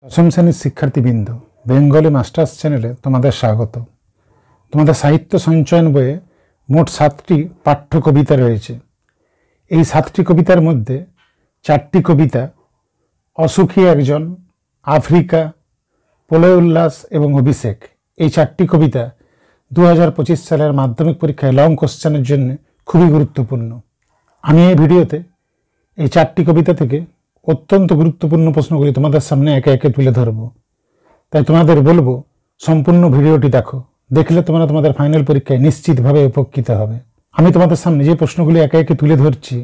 দশম শ্রেণীর শিক্ষার্থীবৃন্দ, বেঙ্গলি মাস্টার্স চ্যানেলে তোমাদের স্বাগত। তোমাদের সাহিত্য সঞ্চয়ন বইয়ে মোট 7টি পাঠ্য কবিতা রয়েছে। এই 7টি কবিতার মধ্যে 4টি কবিতা অসুখী একজন, আফ্রিকা, প্রলয় উল্লাস এবং অভিষেক। এই 4টি কবিতা 2025 সালের মাধ্যমিক পরীক্ষায় লং কোশ্চেনের জন্য খুবই গুরুত্বপূর্ণ। আমি এই ভিডিওতে এই 4টি কবিতা থেকে অত্যন্ত গুরুত্বপূর্ণ প্রশ্নগুলি তোমাদের সামনে একে একে তুলে ধরব। তাই তোমাদের বলবো সম্পূর্ণ ভিডিওটি দেখো, দেখলে তোমরা তোমাদের ফাইনাল পরীক্ষায় নিশ্চিতভাবে উপকৃত হবে। আমি তোমাদের সামনে যে প্রশ্নগুলি একে একে তুলে ধরছি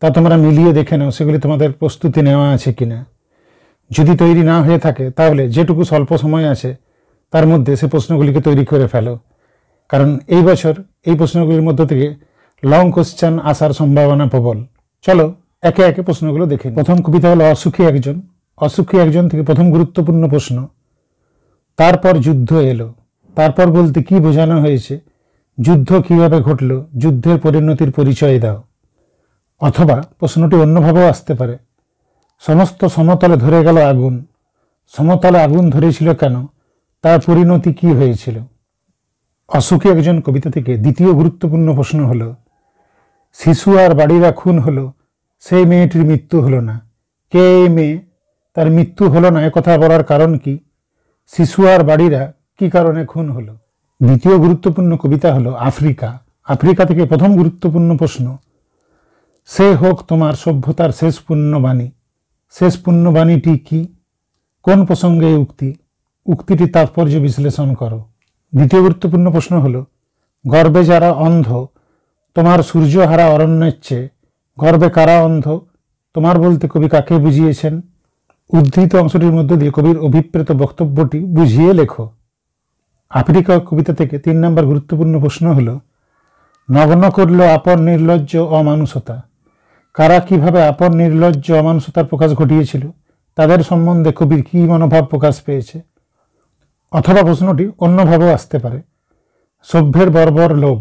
তা তোমরা মিলিয়ে দেখে নাও সেগুলি তোমাদের প্রস্তুতি নেওয়া আছে কিনা। যদি তৈরি না হয়ে থাকে তাহলে যেটুকু স্বল্প সময় আছে তার মধ্যে সে প্রশ্নগুলিকে তৈরি করে ফেলো, কারণ এই বছর এই প্রশ্নগুলির মধ্য থেকে লং কোশ্চেন আসার সম্ভাবনা প্রবল। চলো একে একে প্রশ্নগুলো দেখে। প্রথম কবিতা হলো অসুখী একজন। অসুখী একজন থেকে প্রথম গুরুত্বপূর্ণ প্রশ্ন, তারপর যুদ্ধ এলো। তারপর বলতে কি বোঝানো হয়েছে, যুদ্ধ কিভাবে ঘটলো, যুদ্ধের পরিণতির পরিচয় দাও। অথবা প্রশ্নটি অন্যভাবেও আসতে পারে, সমস্ত সমতলে ধরে গেল আগুন, সমতলে আগুন ধরেছিল কেন, তার পরিণতি কি হয়েছিল। অসুখী একজন কবিতা থেকে দ্বিতীয় গুরুত্বপূর্ণ প্রশ্ন হলো, শিশু আর বাড়িরা খুন হলো, সেই মেয়েটির মৃত্যু হলো না। কে এই মেয়ে, তার মৃত্যু হলো না একথা বলার কারণ কি, শিশু আর বাড়িরা কি কারণে খুন হলো। দ্বিতীয় গুরুত্বপূর্ণ কবিতা হলো আফ্রিকা। আফ্রিকা থেকে প্রথম গুরুত্বপূর্ণ প্রশ্ন, সে হোক তোমার সভ্যতার শেষ পুণ্যবাণী। শেষ পুণ্যবাণীটি কি, কোন প্রসঙ্গে উক্তি, উক্তিটি তাৎপর্য বিশ্লেষণ করো। দ্বিতীয় গুরুত্বপূর্ণ প্রশ্ন হলো, গর্বে যারা অন্ধ, তোমার সূর্যহারা অরণ্যের চেয়ে, গর্বে কারা অন্ধ, তোমার বলতে কবি কাকে বুঝিয়েছেন। উদ্ধৃত অংশটির মধ্য দিয়ে কবির অভিপ্রেত বক্তব্যটি বুঝিয়ে লেখো। আফ্রিকা কবিতা থেকে 3 নম্বর গুরুত্বপূর্ণ প্রশ্ন হলো, নগ্ন করল আপন নির্লজ্জ অমানুষতা। কারা কিভাবে আপন নির্লজ্জ অমানুষতার প্রকাশ ঘটিয়েছিল, তাদের সম্বন্ধে কবির কী মনোভাব প্রকাশ পেয়েছে। অথবা প্রশ্নটি অন্যভাবেও আসতে পারে, সভ্যের বর্বর লোভ।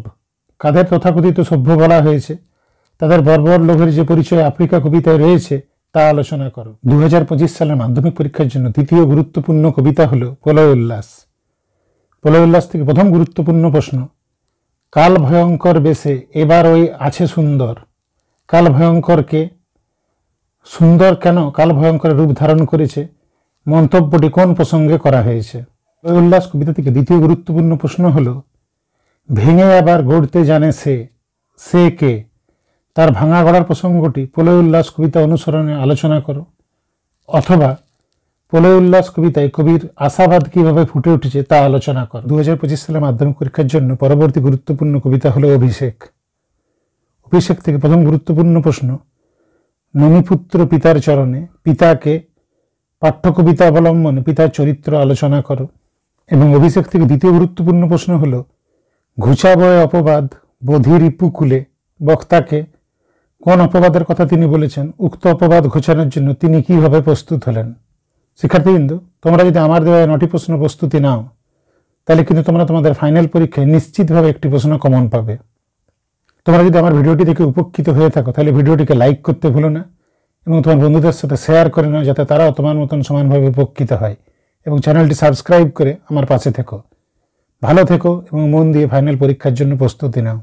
কাদের তথাকথিত সভ্য বলা হয়েছে, তাদের বর্বর লোভের যে পরিচয় আফ্রিকা কবিতায় রয়েছে তা আলোচনা করো। 2025 সালের মাধ্যমিক পরীক্ষার জন্য দ্বিতীয় গুরুত্বপূর্ণ কবিতা হলো প্রলয় উল্লাস। প্রলয় উল্লাস থেকে প্রথম গুরুত্বপূর্ণ প্রশ্ন, কাল ভয়ঙ্কর বেশে এবার ওই আছে সুন্দর। কাল ভয়ঙ্করকে, সুন্দর কেন কাল ভয়ঙ্করের রূপ ধারণ করেছে, মন্তব্যটি কোন প্রসঙ্গে করা হয়েছে। প্রলয় উল্লাস কবিতা থেকে দ্বিতীয় গুরুত্বপূর্ণ প্রশ্ন হলো, ভেঙে আবার গড়তে জানে সে, সে কে, তার ভাঙা গড়ার প্রসঙ্গটি প্রলয় উল্লাস কবিতা অনুসরণে আলোচনা করো। অথবা প্রলয় উল্লাস কবিতায় কবির আশাবাদ কিভাবে ফুটে উঠেছে তা আলোচনা করো। 2025 সালের মাধ্যমিক পরীক্ষার জন্য পরবর্তী গুরুত্বপূর্ণ কবিতা হলো অভিষেক। অভিষেক থেকে প্রথম গুরুত্বপূর্ণ প্রশ্ন, ননিপুত্র পিতার চরণে, পিতাকে, পাঠ্যকবিতা অবলম্বনে পিতার চরিত্র আলোচনা করো। এবং অভিষেক থেকে দ্বিতীয় গুরুত্বপূর্ণ প্রশ্ন হলো, ঘুচাবয় অপবাদ বধির ইপুকুলে, বক্তাকে, কোন অপবাদের কথা তিনি বলেছেন, উক্ত অপবাদ ঘোচানোর জন্য তিনি কিভাবে প্রস্তুত হলেন। শিক্ষার্থীবৃন্দ, তোমরা যদি আমার দেওয়া 9টি প্রশ্ন প্রস্তুতি নাও তাহলে কিন্তু তোমরা তোমাদের ফাইনাল পরীক্ষায় নিশ্চিতভাবে একটি প্রশ্ন কমন পাবে। তোমরা যদি আমার ভিডিওটি দেখে উপকৃত হয়ে থাকো তাহলে ভিডিওটিকে লাইক করতে ভুলো না এবং তোমার বন্ধুদের সাথে শেয়ার করে নাও, যাতে তারাও তোমার মতন সমানভাবে উপকৃত হয়। এবং চ্যানেলটি সাবস্ক্রাইব করে আমার পাশে থেকো। ভালো থেকো এবং মন দিয়ে ফাইনাল পরীক্ষার জন্য প্রস্তুতি নাও।